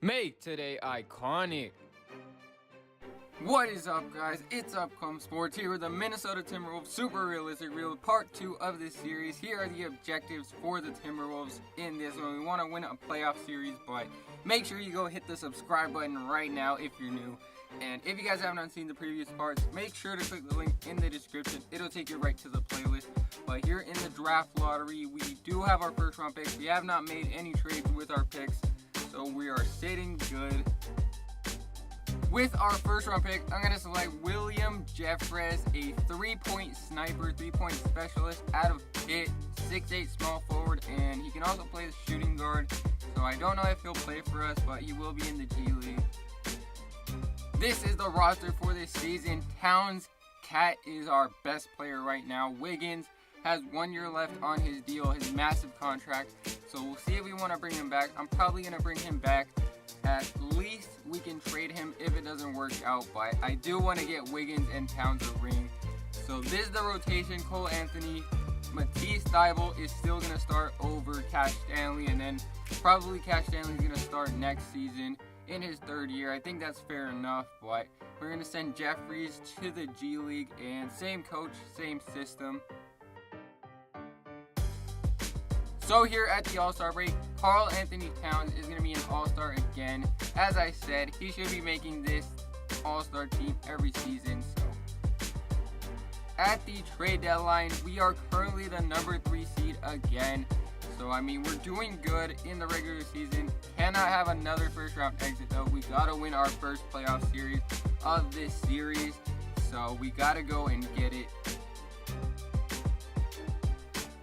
Make today iconic. What is up, guys? It's Upcome Sports here with the Minnesota Timberwolves Super Realistic Reel Part 2 of this series. Here are the objectives for the Timberwolves in this one. We want to win a playoff series, but make sure you go hit the subscribe button right now if you're new. And if you guys haven't seen the previous parts, make sure to click the link in the description. It'll take you right to the playlist. But here in the draft lottery, we do have our first round picks. We have not made any trades with our picks, so we are sitting good. With our first round pick, I'm going to select William Jeffress, a 3-point sniper, 3-point specialist out of Pitt, 6'8" small forward, and he can also play the shooting guard. So I don't know if he'll play for us, but he will be in the G League. This is the roster for this season. Towns Cat is our best player right now. Wiggins has 1 year left on his deal, his massive contract. So we'll see if we want to bring him back. I'm probably going to bring him back. At least we can trade him if it doesn't work out, but I do want to get Wiggins and Towns a ring. So this is the rotation. Cole Anthony, Matisse Thybulle is still going to start over Cash Stanley, and then probably Cash Stanley is going to start next season in his third year. I think that's fair enough, but we're going to send Jeffries to the G League, and same coach, same system. So here at the All-Star break, Karl Anthony Towns is going to be an All-Star again. As I said, he should be making this All-Star team every season. So at the trade deadline, we are currently the number 3 seed again. So I mean, we're doing good in the regular season. Cannot have another first round exit though. We got to win our first playoff series of this series. So we got to go and get it.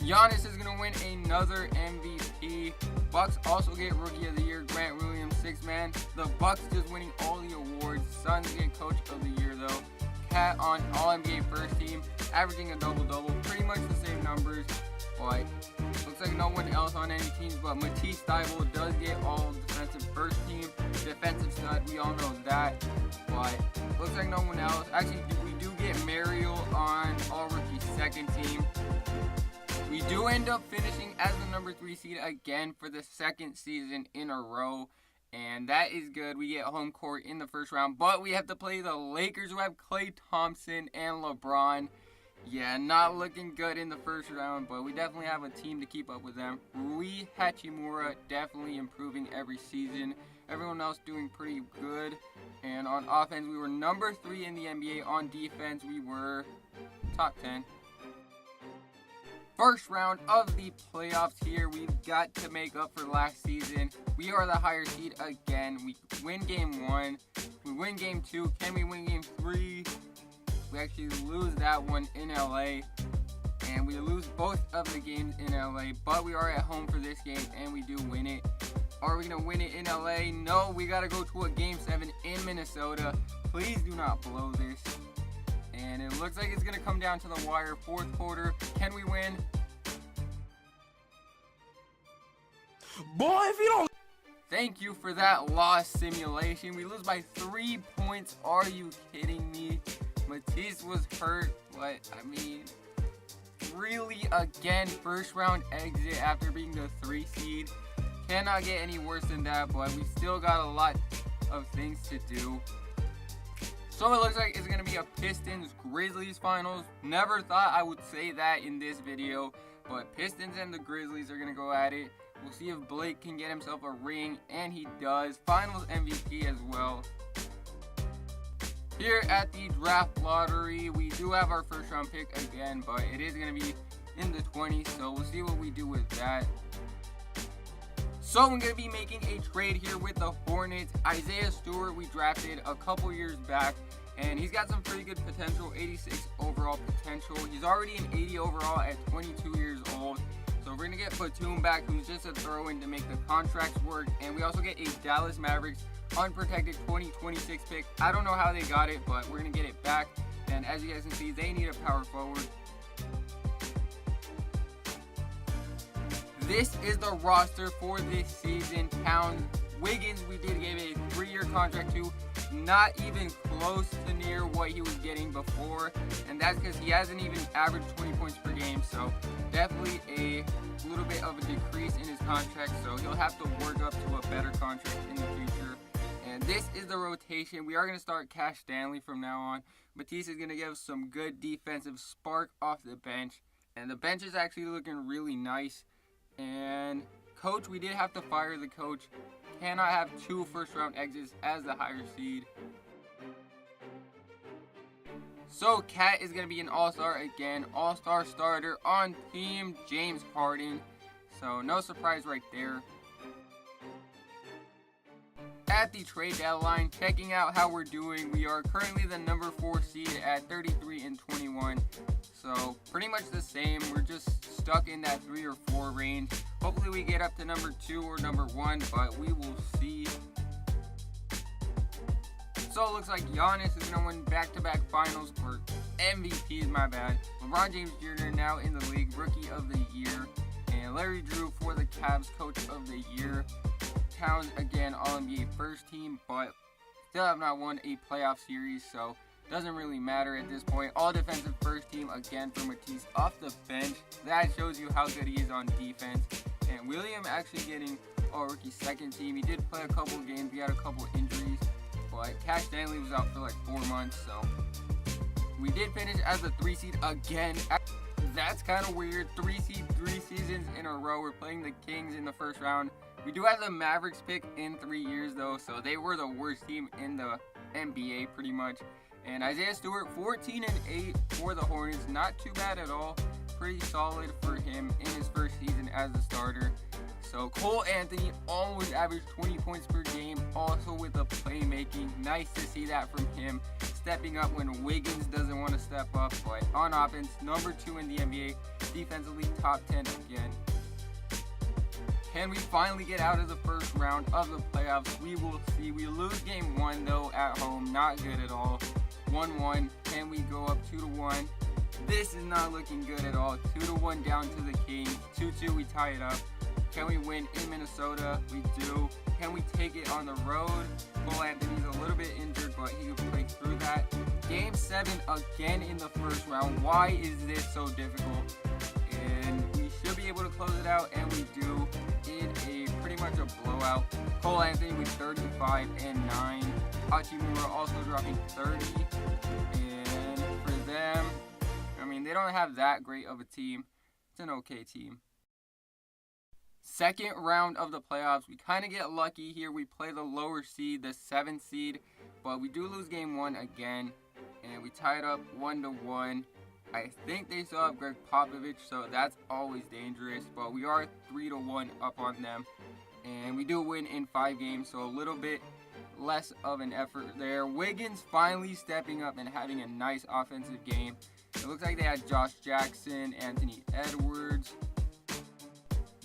Giannis is going to win another MVP. Bucks also get Rookie of the Year. Grant Williams, 6th man. The Bucks just winning all the awards. Suns get Coach of the Year though. Cat on All-NBA first team, averaging a double-double. Pretty much the same numbers, but looks like no one else on any teams. But Matisse Thybulle does get all defensive first team. Defensive stud, we all know that. But looks like no one else. Actually, we do get Mario on All-Rookie second team. We do end up finishing as the number 3 seed again for the second season in a row. And that is good. We get home court in the first round. But we have to play the Lakers, who have Klay Thompson and LeBron. Yeah, not looking good in the first round, but we definitely have a team to keep up with them. Rui Hachimura definitely improving every season. Everyone else doing pretty good. And on offense, we were number 3 in the NBA. On defense, we were top 10. First round of the playoffs here. We've got to make up for last season. We are the higher seed again. We win game 1. We win game 2. Can we win game 3? We actually lose that one in LA. And we lose both of the games in LA. But we are at home for this game and we do win it. Are we going to win it in LA? No, we got to go to a game 7 in Minnesota. Please do not blow this. And it looks like it's going to come down to the wire. Fourth quarter. Can we win? Boy, if you don't... Thank you for that loss simulation. We lose by 3 points. Are you kidding me? Matisse was hurt, but I mean, really again, first round exit after being the 3 seed. Cannot get any worse than that, but we still got a lot of things to do. So it looks like it's going to be a Pistons-Grizzlies finals. Never thought I would say that in this video, but Pistons and the Grizzlies are going to go at it. We'll see if Blake can get himself a ring, and he does. Finals MVP as well. Here at the draft lottery, we do have our first round pick again, but it is going to be in the 20s, so we'll see what we do with that. So I'm going to be making a trade here with the Hornets. Isaiah Stewart we drafted a couple years back, and he's got some pretty good potential, 86 overall potential. He's already an 80 overall at 22 years old. So we're going to get Batum back, who's just a throw-in to make the contracts work. And we also get a Dallas Mavericks unprotected 2026 pick. I don't know how they got it, but we're going to get it back. And as you guys can see, they need a power forward. This is the roster for this season. Towns, Wiggins, we did give a 3-year contract to. not even close to near what he was getting before, and that's because he hasn't even averaged 20 points per game, so definitely a little bit of a decrease in his contract, so he'll have to work up to a better contract in the future. And this is the rotation. We are going to start Cash Stanley from now on. Matisse is going to give some good defensive spark off the bench, and the bench is actually looking really nice. And coach, we did have to fire the coach. Cannot have 2 first-round exits as the higher seed. So Cat is going to be an all-star again. All-star starter on team James Harden. So no surprise right there. At the trade deadline, checking out how we're doing. We are currently the number 4 seed at 33-21. So pretty much the same. We're just stuck in that 3 or 4 range. Hopefully we get up to number 2 or number 1, but we will see. So it looks like Giannis is going to win back-to-back finals, or MVPs, my bad. LeBron James Jr. now in the league, Rookie of the Year. And Larry Drew for the Cavs, Coach of the Year. Towns, again, All-NBA first team, but still have not won a playoff series, so doesn't really matter at this point. All defensive first team, again, for Matisse off the bench. That shows you how good he is on defense. And William actually getting all-rookie second team. He did play a couple games. He had a couple injuries. But Cash Stanley was out for like 4 months, so we did finish as a 3 seed again. That's kind of weird. 3 seed, 3 seasons in a row. We're playing the Kings in the first round. We do have the Mavericks pick in 3 years, though, so they were the worst team in the NBA pretty much. And Isaiah Stewart, 14-8 for the Hornets. Not too bad at all. Pretty solid for him in his first season as a starter. So Cole Anthony almost averaged 20 points per game, also with the playmaking. Nice to see that from him, stepping up when Wiggins doesn't want to step up. But on offense, number 2 in the NBA, defensively top 10 again. Can we finally get out of the first round of the playoffs? We will see. We lose game 1 though at home, not good at all. 1-1. Can we go up 2-1? This is not looking good at all. 2-1 down to the Kings. 2-2, we tie it up. Can we win in Minnesota? We do. Can we take it on the road? Cole Anthony's a little bit injured, but he can break through that. Game 7 again in the first round. Why is this so difficult? And we should be able to close it out, and we do in a pretty much a blowout. Cole Anthony with 35 and 9. Hachimura also dropping 30. And for them, I mean, they don't have that great of a team. It's an okay team. Second round of the playoffs. We kind of get lucky here. We play the lower seed, the 7th seed, but we do lose game 1 again, and we tie it up 1-1. I think they still have Greg Popovich, so that's always dangerous, but we are 3-1 up on them, and we do win in 5 games, so a little bit less of an effort there. Wiggins finally stepping up and having a nice offensive game. It looks like they had Josh Jackson, Anthony Edwards.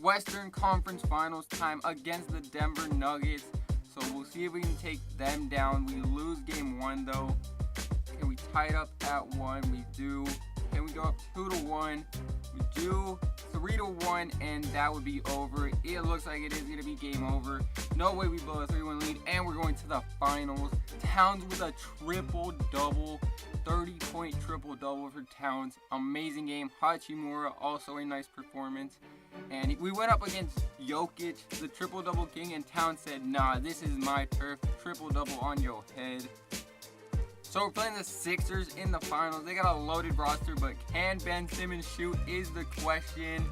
Western Conference Finals time against the Denver Nuggets. So we'll see if we can take them down. We lose game 1 though. Can we tie it up at 1? We do. Can we go up 2-1? We do. 3-1, and that would be over. It looks like it is going to be game over. No way we blow a 3-1 lead, and we're going to the finals. Towns with a triple-double. 30-point triple-double for Towns. Amazing game. Hachimura, also a nice performance. And we went up against Jokic, the triple-double king, and Towns said, nah, this is my turf. Triple-double on your head. So we're playing the Sixers in the finals. They got a loaded roster, but can Ben Simmons shoot is the question.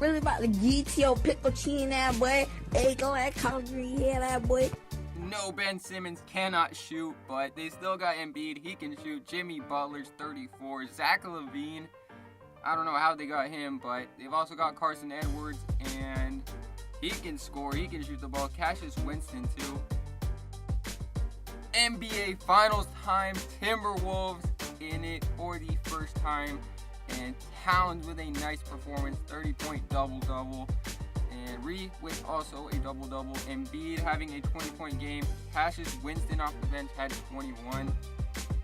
Really about to get your pickle chin that boy. Hey, go at Calgary, yeah, that boy. No, Ben Simmons cannot shoot, but they still got Embiid. He can shoot. Jimmy Butler's 34. Zach LaVine, I don't know how they got him, but they've also got Carson Edwards, and he can score. He can shoot the ball. Cassius Winston, too. NBA Finals time. Timberwolves in it for the first time. And Towns with a nice performance. 30-point double-double. And Ree with also a double-double. Embiid having a 20-point game. Cassius Winston off the bench had 21.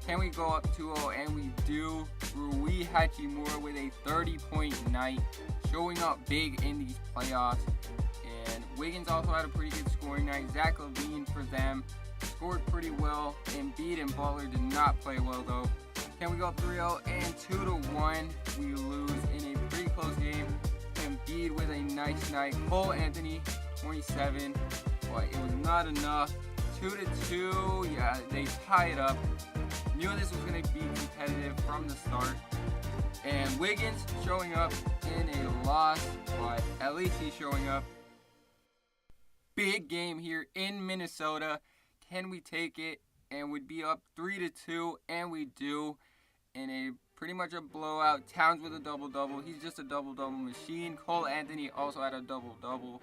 Can we go up 2-0? And we do. Rui Hachimura with a 30-point night. Showing up big in these playoffs. And Wiggins also had a pretty good scoring night. Zach LaVine for them scored pretty well. Embiid and Butler did not play well though. Can we go up 3-0 and 2-1? We lose in a pretty close game. Embiid with a nice night. Cole Anthony, 27, but it was not enough. 2-2, yeah, they tie it up. Knew this was going to be competitive from the start. And Wiggins showing up in a loss, but at least he's showing up. Big game here in Minnesota. Can we take it? And we'd be up 3-2, and we do in a pretty much a blowout. Towns with a double-double. He's just a double-double machine. Cole Anthony also had a double-double.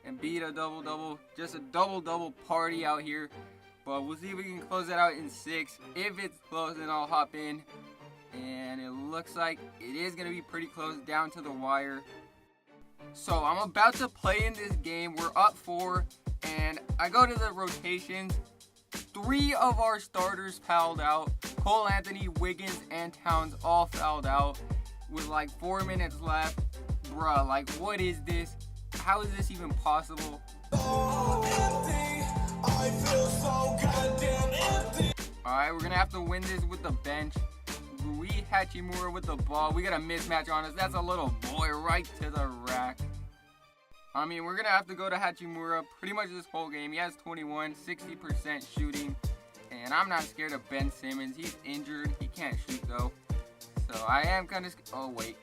Embiid a double-double. Just a double-double party out here. But we'll see if we can close that out in 6. If it's close, then I'll hop in. And it looks like it is going to be pretty close down to the wire. So I'm about to play in this game. We're up 4. And I go to the rotations. 3 of our starters fouled out. Cole Anthony, Wiggins, and Towns all fouled out with like 4 minutes left. Bruh, like what is this? How is this even possible? I feel so goddamn empty. Alright, we're gonna have to win this with the bench. Rui Hachimura with the ball. We got a mismatch on us. That's a little boy right to the rack. I mean, we're gonna have to go to Hachimura pretty much this whole game. He has 21, 60% shooting. And I'm not scared of Ben Simmons. He's injured. He can't shoot though. So I am kind of oh wait.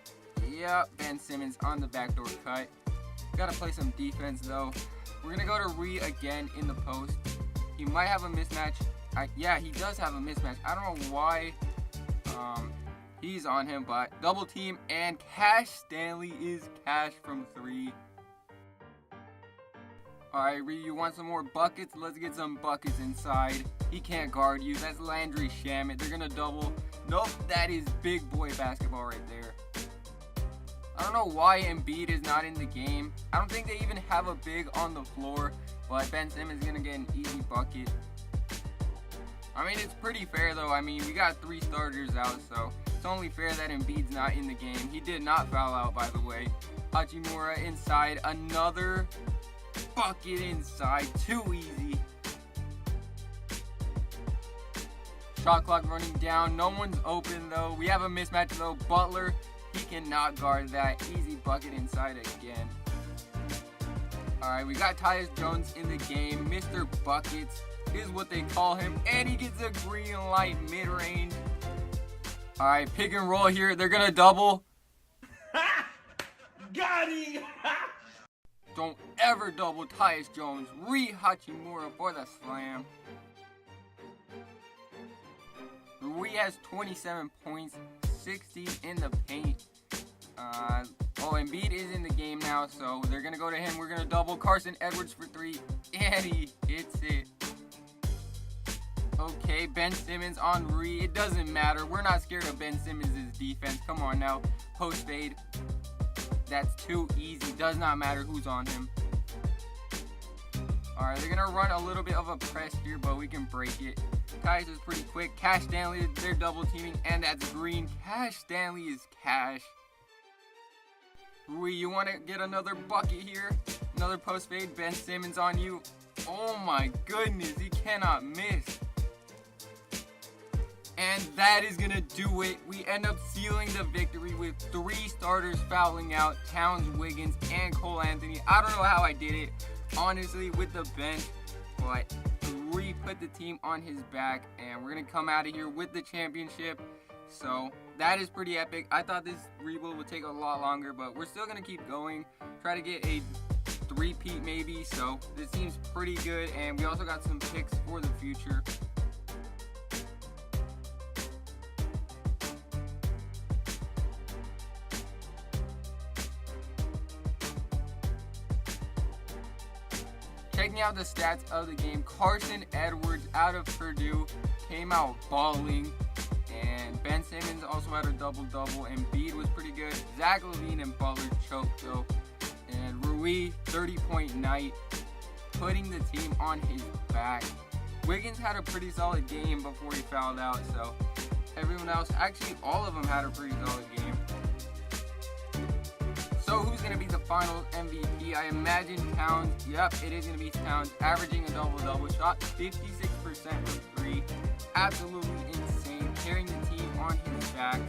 Yeah, Ben Simmons on the backdoor cut. Gotta play some defense though. We're gonna go to Rui again in the post. He might have a mismatch. Yeah, he does have a mismatch. I don't know why he's on him, but double team, and Cash Stanley is cash from 3. Alright, Rui, you want some more buckets? Let's get some buckets inside. He can't guard you. That's Landry Shamet. They're gonna double. Nope, that is big boy basketball right there. I don't know why Embiid is not in the game. I don't think they even have a big on the floor, but Ben Simmons is gonna get an easy bucket. I mean, it's pretty fair though. I mean, we got 3 starters out, so it's only fair that Embiid's not in the game. He did not foul out, by the way. Hachimura inside, another bucket inside, too easy. Shot clock running down, no one's open though. We have a mismatch though. Butler, he cannot guard that. Easy bucket inside again. Alright, we got Tyus Jones in the game. Mr. Buckets is what they call him, and he gets a green light mid-range. Alright, pick and roll here. They're gonna double. Got him! Don't ever double Tyus Jones. Rui Hachimura for the slam. Rui has 27 points, 60 in the paint. Embiid is in the game now, so they're going to go to him. We're going to double Carson Edwards for 3, and he hits it. Okay, Ben Simmons on Rui. It doesn't matter. We're not scared of Ben Simmons' defense. Come on now. Post fade. That's too easy. Does not matter who's on him. Alright, they're going to run a little bit of a press here, but we can break it. Tyus is pretty quick. Cash Stanley, they're double teaming, and that's green. Cash Stanley is cash. Rui, you want to get another bucket here? Another post fade. Ben Simmons on you. Oh my goodness, he cannot miss. And that is going to do it. We end up sealing the victory with 3 starters fouling out. Towns, Wiggins, and Cole Anthony. I don't know how I did it, honestly, with the bench. But Rui put the team on his back. And we're going to come out of here with the championship. So that is pretty epic. I thought this rebuild would take a lot longer, but we're still going to keep going. Try to get a 3-peat maybe. So this seems pretty good. And we also got some picks for the future. Checking out the stats of the game, Carson Edwards out of Purdue came out balling, and Ben Simmons also had a double-double, and Embiid was pretty good. Zach LaVine and Butler choked though, and Rui 30-point night, putting the team on his back. Wiggins had a pretty solid game before he fouled out, so everyone else, actually all of them had a pretty solid game. So So who's going to be the finals MVP? I imagine Towns. Yep, it is going to be Towns, averaging a double-double, shot 56% from 3. Absolutely insane, carrying the team on his back.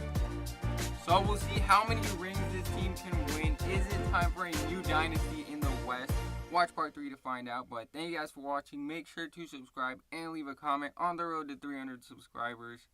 So we'll see how many rings this team can win. Is it time for a new dynasty in the West? Watch part 3 to find out. But thank you guys for watching. Make sure to subscribe and leave a comment on the road to 300 subscribers.